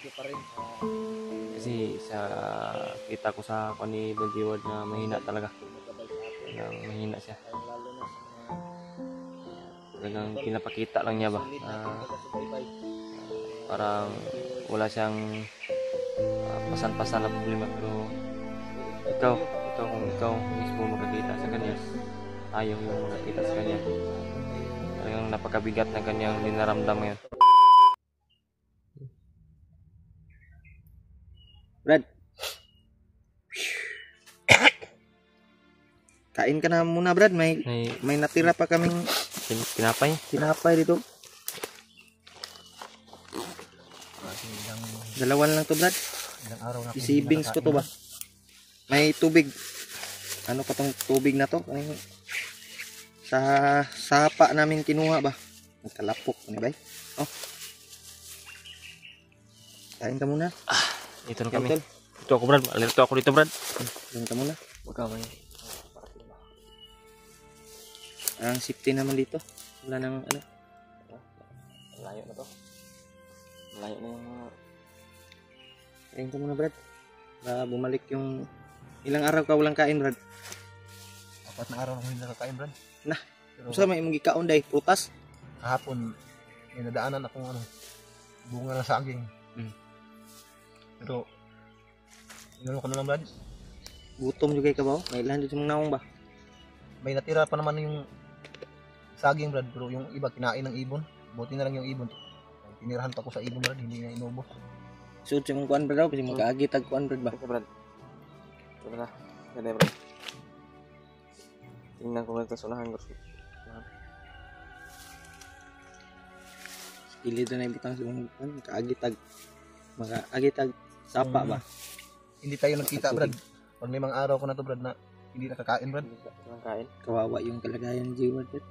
Thank you pa rin sa Kasi sa kita ko sa ako ni Bajiwad na mahina talaga. magabay sa atin. Talagang mahina siya. Lalo na sa mga Talagang pinapakita lang niya ba. sulit natin taga-subaybay. Parang wala siyang pasan-pasan na problema. Pero ikaw kung ikaw mismo makakita sa kanya, tayo yung makakita sa kanya. Talagang napakabigat ng kanyang dinaramdam ngayon. Brad. Kain ka na muna, Brad. May natira pa kaming Tinapay. tinapay dito. Dalawan lang to, Brad. Ilang araw na I-savings ko to ba? May tubig. Ano pa tong tubig na to? Sa sapa namin kinuha ba? Nagkalapok. Ano ba? Oh. Kain ka muna. Dito na kami. Ito ako, Brad. Alerto ako dito, Brad. Kain ka muna. Magkamay. Ang safety naman dito. Wala nang ano. Malayo na to. Malayo na yung Kain ka muna, Brad. Para bumalik yung... Ilang araw ka walang kain, Brad? 4 na araw na hindi nakakain, Brad. Nah. Pero Kung may mong gikaon day, prutas. kahapon, may nadaanan akong bunga ng saging. Pero, inano ko na lang, Brad. Gutom juga ka ba? May ilan dito mong naong ba? May natira pa naman yung saging, Brad. Pero yung iba, kinain ng ibon. Buti na lang yung ibon. Tinirahan pa ko sa ibon, Brad. Hindi niya inubos. Suot siya mong kuan, Brad. Kasi magkaagitag kuan, Brad ba? Okay, Brad. Ito na. Ganda, Brad. Tingnan ko lang ito sa unahan, Brad. Ili doon na ibutang sa mga kuan. Magkaagitag. Magkaagitag. Sapa ba? Hindi tayo nagkita, Brad. Pag may mga araw ko na to, Brad, na hindi nakakain, Brad. Walang kain. Kawawa yung kalagayan ni Jiward, Brad.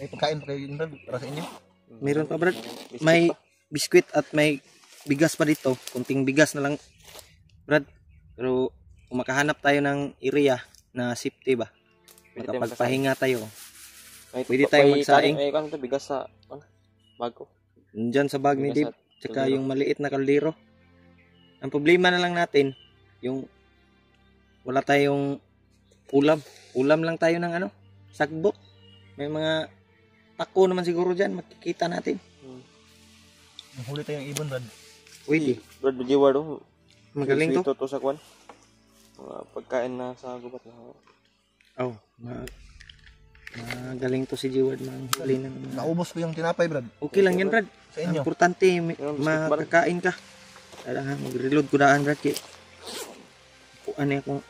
May pagkain pa kayo, Brad, para sa inyo. Meron pa, Brad. May biskwit at may bigas pa dito. Kunting bigas na lang, Brad. Pero kung makahanap tayo ng area na safety ba? Makapagpahinga tayo. Pwede tayong magsaing. May ano to, bigas sa bag ko. Nandyan sa bag ni Dave. Tsaka yung maliit na kaldero. Ang problema na lang natin, yung wala tayong ulam. Ulam lang tayo ng ano, sagbot. May mga tako naman siguro dyan. Makikita natin. Huli tayong ibon, Brad. Pwede. Brad, Bajiwad, oh. Magaling to. Sweet to sa kwan. Mga pagkain na sa gubat na. Oh, magaling to si Jiward. Magaling ng Naubos ko yung tinapay, Brad. okay lang yan, Brad. Sa inyo. Importante, makakain ka. Kailangan mag-reload ko daan, Brad. Ano yung kung...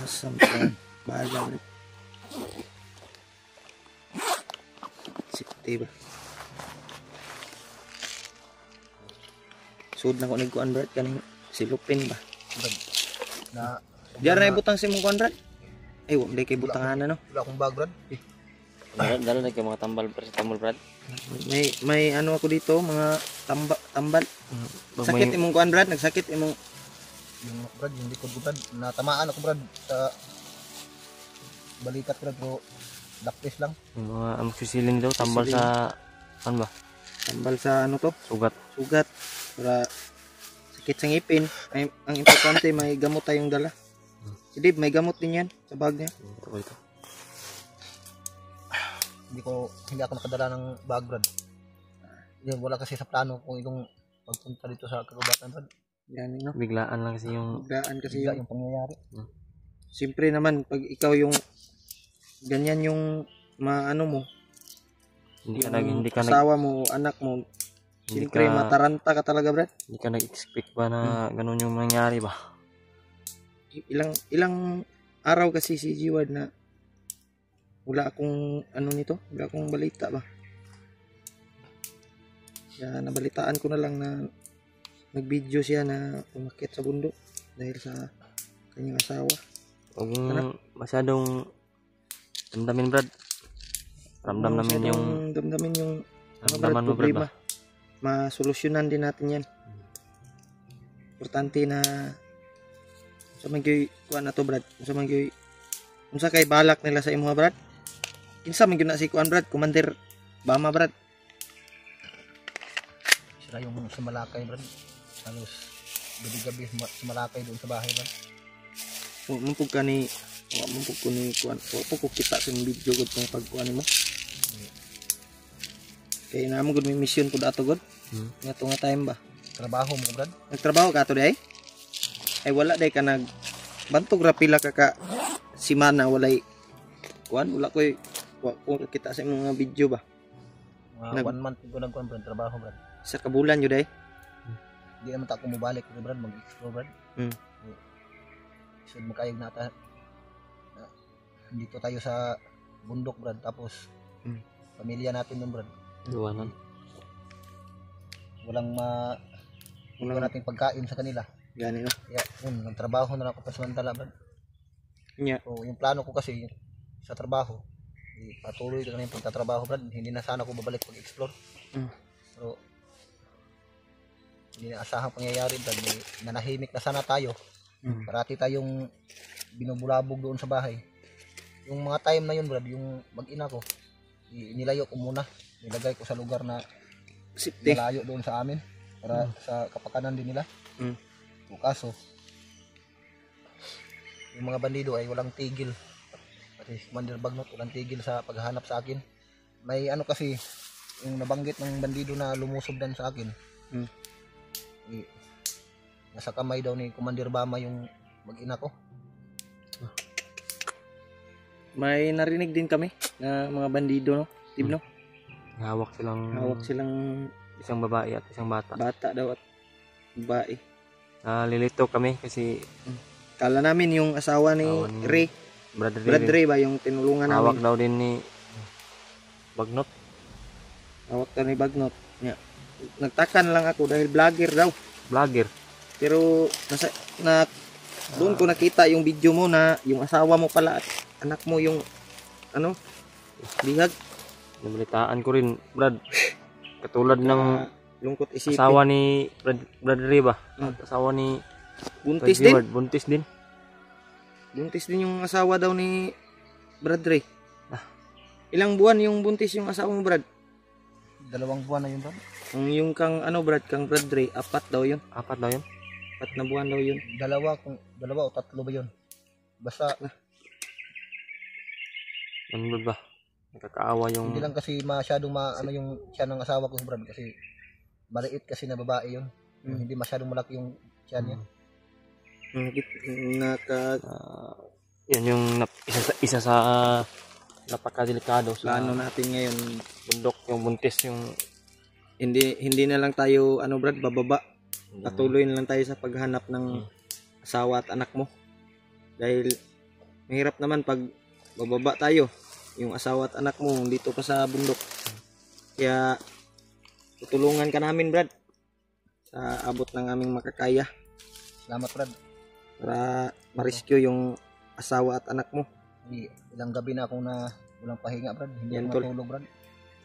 Sampan. Bahala, Brad. Safety ba? Sud na ko nagkuhan, Brad. Kaning silupin ba? Brad. Na, Diyan na ibutang si mong kuhan, Brad. Ay, wala kay butangan na, no? wala akong bag, Brad. Dala na kayo mga tambal, Brad. May ano ako dito, mga tambal. Sakit imong kuhan, Brad. Nagsakit imong... Yung Brad, yung likod ko, Brad. Natamaan ako, Brad. Sa balikat, Brad. Pero daktis lang. Yung mga amoxicillin daw, tambal sa... Ano ba? Tambal sa ano to? Sugat. Sugat. Para sakit sa ngipin. Ay, ang importante, may gamot tayong dala. Si Dave, may gamot din yan sa bag niya. Ito. Hindi ako nakadala ng bag, Brad. Wala kasi sa plano kung itong pagpunta dito sa kagubatan, Brad. Yan, no? Biglaan lang kasi yung... Biglaan kasi Bigla yung pangyayari. Siyempre naman, pag ikaw yung ganyan yung maano mo, Hindi ka asawa mo, anak mo, siyempre mataranta ka talaga, Brad. Hindi ka nag-expect ba na ganun yung nangyari ba? Ilang araw kasi si Jiward na wala akong ano nito, wala akong balita ba. Kaya nabalitaan ko na lang na nag-video siya na umakyat sa bundok dahil sa kanyang asawa. Huwag yung masyadong damdamin, Brad. Ramdam namin yung... Damdamin yung Ramdaman mo, Brad, ba? Masolusyonan din natin yan. Importante na sa magyoy kuan na to, Brad. Sa magyoy unsa kay balak nila sa imo, Brad? Kinsa man gyud na si kuan, Brad? Commander Bama, Brad. sila yung sa Malakay, Brad. Halos gabi-gabi sa Malakay doon sa bahay, Brad. Mumpog ka ni mumpog ko ni kuan. Wa ko kita sa video gud tong pagkuan mo. Kay namo gud may mission pud ato gud. Nga to nga time ba. Trabaho mo, Brad. Nagtrabaho ka ato di ay? Ay wala day ka nag bantog ra pila ka simana walay kuan wala ko kita sa imong mga video ba. Mga 1 month ko nagkuan, Brad, trabaho, Brad. Sa kabulan jud ay. Di naman ta ko mobalik, Brad, mag-explore, Brad. So makayog na ta. Dito tayo sa bundok, Brad, tapos pamilya natin nun, Brad. Duwanan. Walang nating pagkain sa kanila. Gani no. Kaya nagtrabaho na lang ako pasamantala, Brad. Nya. So yung plano ko kasi sa trabaho, patuloy ko na yung pagtatrabaho, Brad. Hindi na sana ako babalik pag-explore. Pero hindi na asahang pangyayari, Brad. Nanahimik na sana tayo. Parati tayong binubulabog doon sa bahay. Yung mga time na yun, Brad, yung mag-ina ko, nilayo ko muna. Nilagay ko sa lugar na malayo doon sa amin para sa kapakanan din nila. O kaso, yung mga bandido ay walang tigil. Pati Commander Bagnot walang tigil sa paghahanap sa akin. May ano kasi, yung nabanggit ng bandido na lumusob dan sa akin. Nasa kamay daw ni Commander Bama yung mag-ina ko. May narinig din kami na mga bandido no, Tim no. Hawak silang Isang babae at isang bata. bata daw at babae. Nalilito kami kasi Kala namin yung asawa ni Asawa ni Ray, Brad Brad Ray, Ray ba yung tinulungan hawak namin. daw din ni Bagnot. Hawak daw ni Bagnot. Yeah. Nagtaka na lang ako dahil vlogger daw. Vlogger. Pero doon ko nakita yung video mo na yung asawa mo pala at anak mo yung bihag. Nabalitaan ko rin, Brad. Katulad ng Lungkot isipin. asawa ni Brad Ray ba? At asawa ni Buntis Brad din. Hayward, buntis din. Buntis din yung asawa daw ni Brad Ray. Ilang buwan yung buntis yung asawa mo, Brad? 2 buwan na yun, Brad. Yung kang Brad, kang Brad Ray, 4 daw yun. 4 daw yun. 4 na buwan daw yun. 2 o 3 ba yun? Basta Ano ba? Nakakaawa yung hindi lang kasi masyadong yung siya ng asawa ko, Brad, kasi maliit kasi na babae yun. Hindi masyadong malaki yung siya niya. yan yung isa sa napakadelikado sa Plano natin ngayon, bundok, yung buntis yung hindi na lang tayo Brad, bababa. Patuloy na lang tayo sa paghanap ng asawa at anak mo. Dahil mahirap naman pag bababa tayo, yung asawa at anak mo dito pa sa bundok. Kaya tutulungan ka namin, Brad, sa abot ng aming makakaya Salamat, Brad. para ma-rescue yung asawa at anak mo. Ilang gabi na akong walang pahinga, Brad. Hindi Yan, ako tol. matulog, Brad.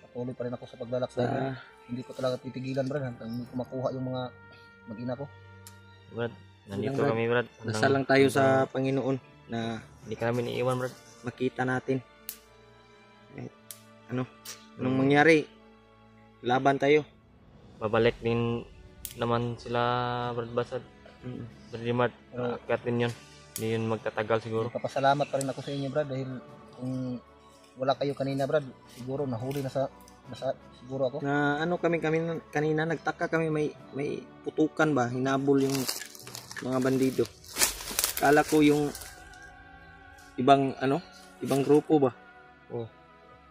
Patuloy pa rin ako sa paglalakbay, Brad. Hindi ko talaga titigilan, Brad, hanggang hindi ko makuha yung mga mag-ina ko. Brad, nandito Brad. kami, Brad. Dasal lang tayo sa Panginoon na Hindi ka namin iiwan, Brad. makita natin. Anong mangyari, laban tayo. Babalik din naman sila, Brad Basad. Brad Rimart, akyat din yun. Hindi yun magtatagal siguro. Papasalamat pa rin ako sa inyo, Brad, dahil kung wala kayo kanina, Brad, siguro nahuli na siguro ako. Na kami kanina nagtaka kami, may putukan ba, hinabol yung mga bandido. Kala ko yung ibang grupo ba.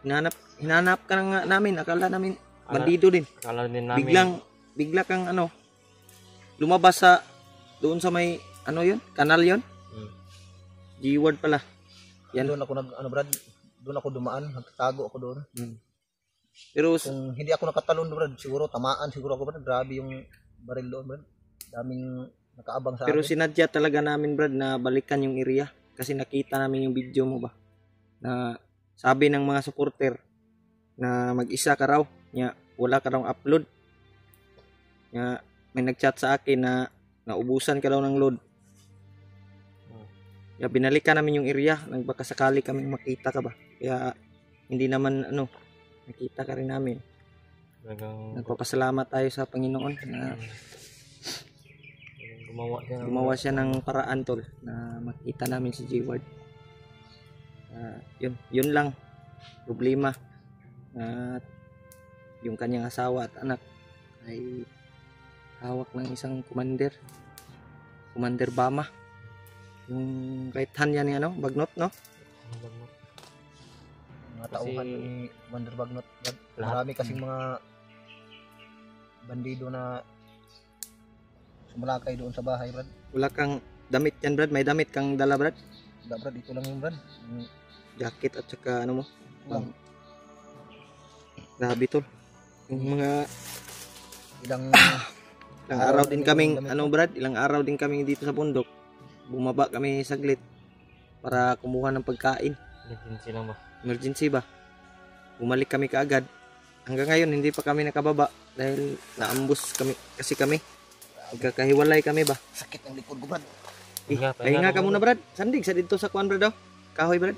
Hinanap ka na nga namin, akala namin bandido din. Akala din namin. Bigla kang lumabas sa doon sa may yun, kanal yun. G-word pala. Yan. Doon ako Brad, doon ako dumaan, nagtatago ako doon. Pero Kung hindi ako nakatalon, Brad, siguro tamaan siguro ako, Brad. Grabe yung baril doon, Brad. Daming nakaabang sa Pero akin. sinadya talaga namin, Brad, na balikan yung area kasi nakita namin yung video mo ba na sabi ng mga supporter na mag-isa ka raw, nya wala ka raw upload, nya may nagchat sa akin na naubusan ka daw ng load. Kaya binalikan namin yung area, nagbaka sakali kami makita ka ba, kaya hindi naman nakita ka rin namin. Talagang Nagpapasalamat tayo sa Panginoon na gumawa siya ng paraan tol na makita namin si G-Ward. Yun lang problema. At yung kanyang asawa at anak ay hawak ng isang commander Bama, yung right hand niya ni Bagnot, no? Mga Kasi- tauhan ni Commander Bagnot, Brad. Lahat. Marami kasing mga bandido na sumalakay doon sa bahay, Brad. Wala kang damit yan, Brad? May damit kang dala, Brad? Wala, Brad, ito lang yung Brad. Yung Jacket at saka ano mo? lang, Grabe tol. Yung mga ilang ilang araw din kaming damit Brad, ilang araw din kaming dito sa bundok. Bumaba kami saglit para kumuha ng pagkain. emergency lang ba? Emergency ba? Bumalik kami kaagad. Hanggang ngayon hindi pa kami nakababa dahil naambus kami. Nagkakahiwalay kami ba? sakit ng likod ko, Brad. Pahinga ka muna, Brad. Sandig sa dito sa kuan, Brad. Oh. Kahoy, Brad.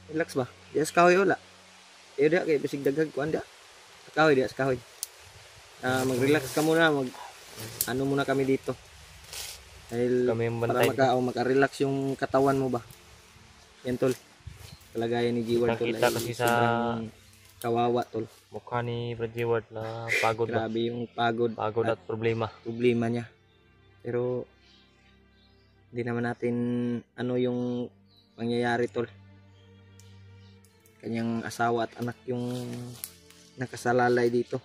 Relax ba? Yes, kahoy wala. Iyo dia kay bisig dagag kuan dia. Kahoy dia, kahoy. Mag-relax ka muna, muna kami dito. Dahil Kami yung para bantay. maka-relax yung katawan mo ba. Yan tol. Kalagayan ni G-Ward tol Nakita ay kasi sa sobrang kawawa tol. mukha ni Brad G-Ward na pagod ba? Grabe yung pagod Pagod at problema. problema niya. Pero hindi naman natin yung pangyayari tol. Kanyang asawa at anak yung nakasalalay dito.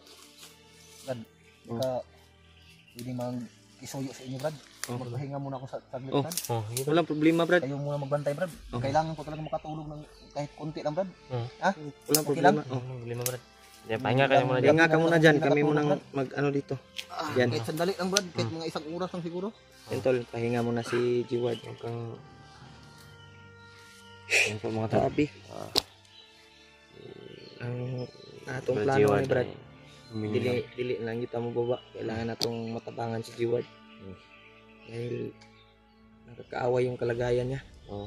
Brad, Oh. ka hindi mang isuyo sa inyo, Brad. Oh. Magpahinga muna ako sa saglit, Oh. Brad. Oh, yun. Walang problema, Brad. Kayo muna magbantay, Brad. Oh. Kailangan ko talaga makatulog ng kahit konti lang, Brad. Walang Okay problema. Oh, problema Brad. Diyan, pahinga ka muna dyan. Pahinga ka muna dyan. Kami Nakatulog, munang Brad. dito. Yan. Kahit sandali lang, Brad. Kahit mga isang oras lang siguro. Yan tol, pahinga muna si G-Ward. Huwag kang... Yan po mga tao. Grabe. Ah, Ang atong Brad plano G-Ward ni Brad. ay humingi ng- Dili lang kita mo baba. Kailangan natong matabangan si G-Ward. Hmm. Dahil nakakaaway yung kalagayan niya. Oh,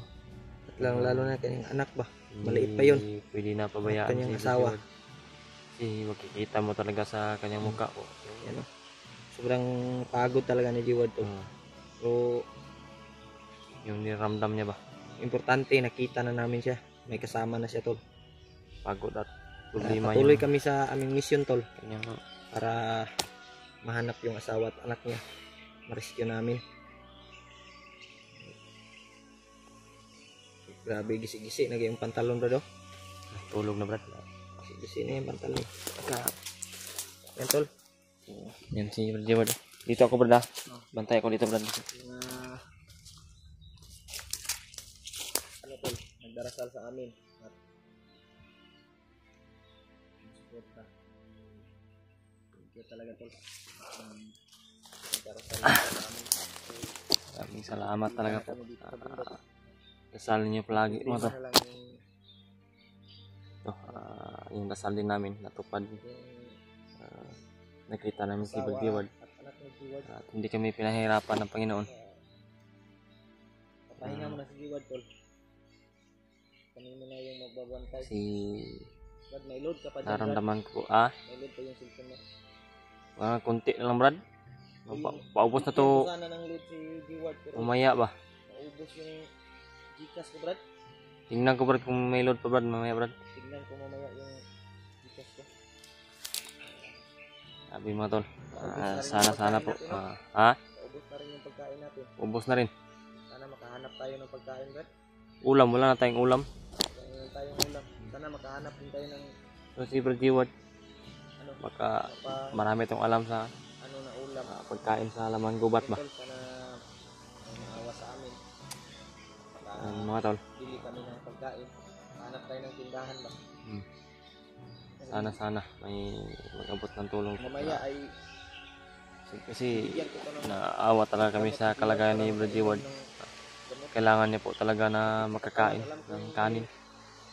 At lalo na kanyang anak ba. hindi Maliit pa yun. Pwede na pabayaan Kanyang si Brad asawa. G-Ward. Kasi makikita mo talaga sa kanyang mukha po. Yan, sobrang pagod talaga ni G-Ward to. Ah, Pero yung niramdam niya ba? importante, nakita na namin siya. May kasama na siya tol. Pagod at problema Patuloy yung kami sa aming mission tol. kanyang Para mahanap yung asawa at anak niya. Ma-rescue namin. Grabe, gisi-gisi na yung pantalon bro. tulog na Brad. Gisi-gisi na yung pantalon. Yan tol. Yan si Brad G-Ward. Dito ako Brad. Bantay ako dito Brad. Yung, tol, nagdarasal sa amin. At support na. Thank you talaga tol. Nagdarasal sa amin. Maraming salamat talaga po. Kami dito sa bundok. Dasal niyo palagi mo to. Na lang yung Yung dasal din namin natupad. Nakita namin si Brad G-Ward. at anak ni G-Ward. At hindi kami pinahirapan ng Panginoon. Pahinga mo na si G-Ward tol. Kami muna yung magbabantay. Kasi Brad, may load ka pa dyan, Brad. naramdaman ko, May load pa yung cellphone mo. konti na lang Brad. Paubos na to Sana ng load si G-Ward pero mamaya ba. maubos yung Gcash ko, Brad. Tingnan ko Brad kung may load pa Brad mamaya Brad. Tignan ko mamaya yung Gcash ko. Sabi mo tol. Paubos Sana na rin yung po. pagkain natin, no? Ha? Paubos na rin yung pagkain natin. Ubos na rin. Sana makahanap tayo ng pagkain, Brad. Ulam, wala na tayong ulam. Kung tayong ulam. Sana makahanap din tayo ng So si Brad G-Ward, ano, baka mapa, marami tong alam sa ano na ulam. pagkain sa laman gubat ba. Tol, sana may maawa sa amin. Mga tol. Bili kami ng pagkain. Hanap tayo ng tindahan ba? Sana may mag-abot ng tulong. Mamaya ay Kasi bigyan ko to ng naawa talaga kami sa kalagayan ni Brad G-Ward. Kailangan niya po talaga na makakain ng kanin.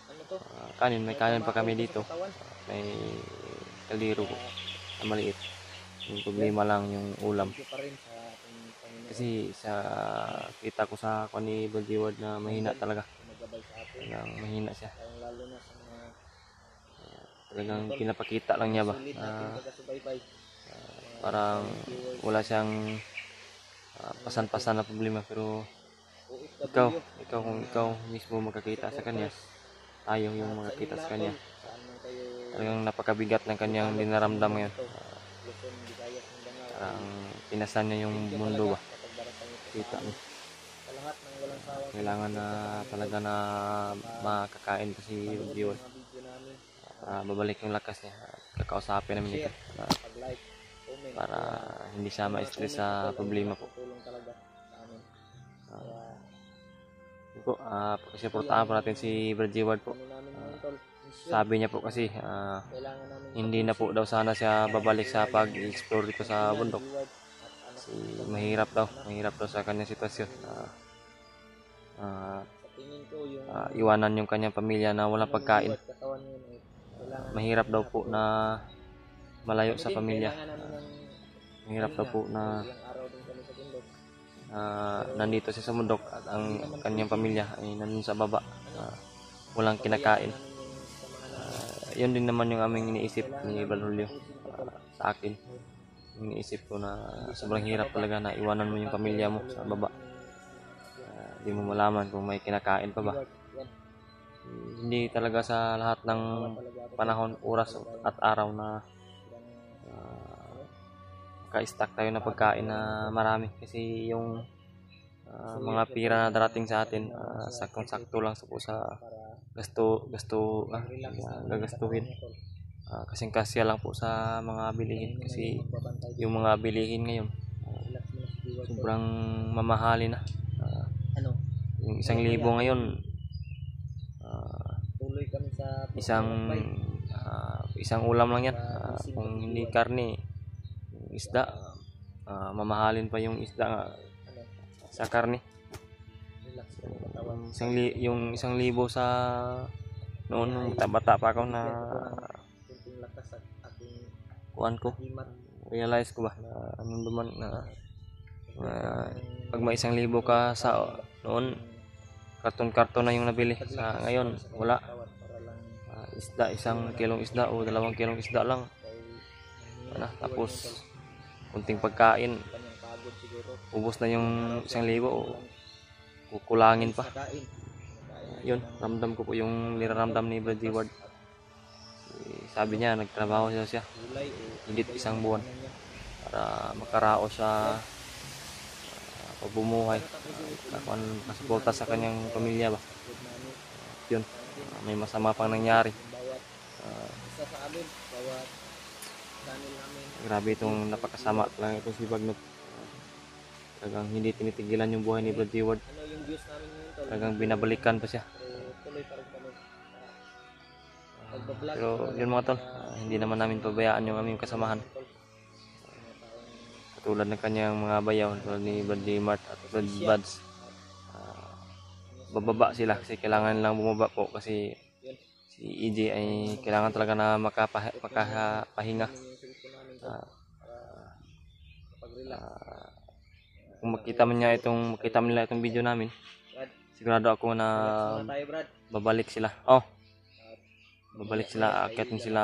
ano to? Kanin, may kanin pa kami dito. Katawan. May kaldero po na maliit. Yung problema lang yung ulam. Thank you pa rin sa ating Panginoon Kasi sa kita ko sa kwan ni Brad G-Ward na mahina talaga. na naggabay sa atin. Talagang mahina siya. Lalong lalo na sa mga talagang pinapakita lang niya ba, parang wala siyang pasan-pasan na problema, pero ikaw kung ikaw mismo magkakita sa kanya, tayo yung magkakita sa kanya, talagang napakabigat ng kanyang dinaramdam ngayon. Parang pinasan niya yung mundo ba, kita mo. Kailangan na talaga na makakain kasi yun, babalik yung lakas niya. Kakausapin namin ito para hindi siya ma-stress sa problema po. Yun po, pakisuportahan po natin si Brad Ward po. Sabi niya po kasi hindi na po daw sana siya babalik sa pag-explore dito sa bundok. Kasi mahirap daw sa kanyang sitwasyon. Iwanan yung kanyang pamilya na walang pagkain. Mahirap daw po na malayo sa pamilya. Mahirap daw po na nandito siya sa bundok at ang kanyang pamilya ay nandun sa baba. Walang kinakain. Yun din naman yung aming iniisip ni Balulio sa akin. Iniisip ko na sobrang hirap talaga na iwanan mo yung pamilya mo sa baba. Hindi mo malaman kung may kinakain pa ba. Hindi talaga sa lahat ng panahon, oras at araw na ka-stack tayo na pagkain na marami. Kasi yung mga pira na darating sa atin, saktong-sakto lang po sa gagastuhin. Kasing-kasya lang po sa mga bilihin, kasi yung mga bilihin ngayon sobrang mamahalin na. Yung 1,000 ngayon, isang ulam lang yan. Kung hindi karne, isda, mamahalin pa yung isda sa karne. Yung 1,000 sa noon nung bata pa ako na kuan ko, realize ko ba na anong duman na pag may 1,000 ka sa noon, karton na yung nabili. Sa ngayon wala, isda, 1 kilong isda o 2 kilong isda lang, tapos kunting pagkain, ubos na yung 1,000 o kukulangin pa. Yun, ramdam ko po yung niraramdam ni Brad Ward. Sabi niya, nagtrabaho siya higit 1 buwan para makaraos sa pagbumuhay, masuporta sa kanyang pamilya ba. Yun, may masama pang nangyari. Grabe itong napakasama lang itong si Bagnot. Talagang hindi tinitigilan yung buhay ni Brad Ward. Talagang binabalikan pa siya. Pero yun mga tol, hindi naman namin pabayaan yung aming kasamahan. Katulad ng kanyang mga bayaw, tulad ni Brad Mart at Brad Buds. Bababa sila kasi kailangan lang bumaba po, kasi si EJ ay kailangan talaga na makapahinga. Kung makita nila itong video namin, sigurado ako na babalik sila. Babalik sila, aakyat sila,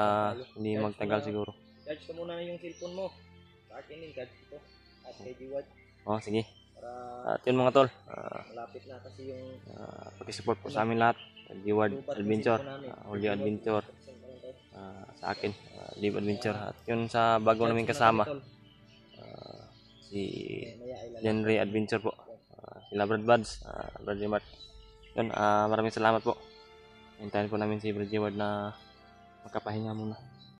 hindi magtagal siguro. Charge ko muna yung cellphone mo. Sa akin din, charge ito. At kay Diwad. Sige. At yun mga tol, Malapit na kasi yung pakisupport po sa amin lahat. Diwad Adventure, Julio Adventure, sa akin, Live Adventure. At yun sa bago namin kasama, si Henry Adventure po, sila Brad Buds, Brad Mart. Yun, maraming salamat po. Hintayin po namin si Brad Ward na makapahinga muna.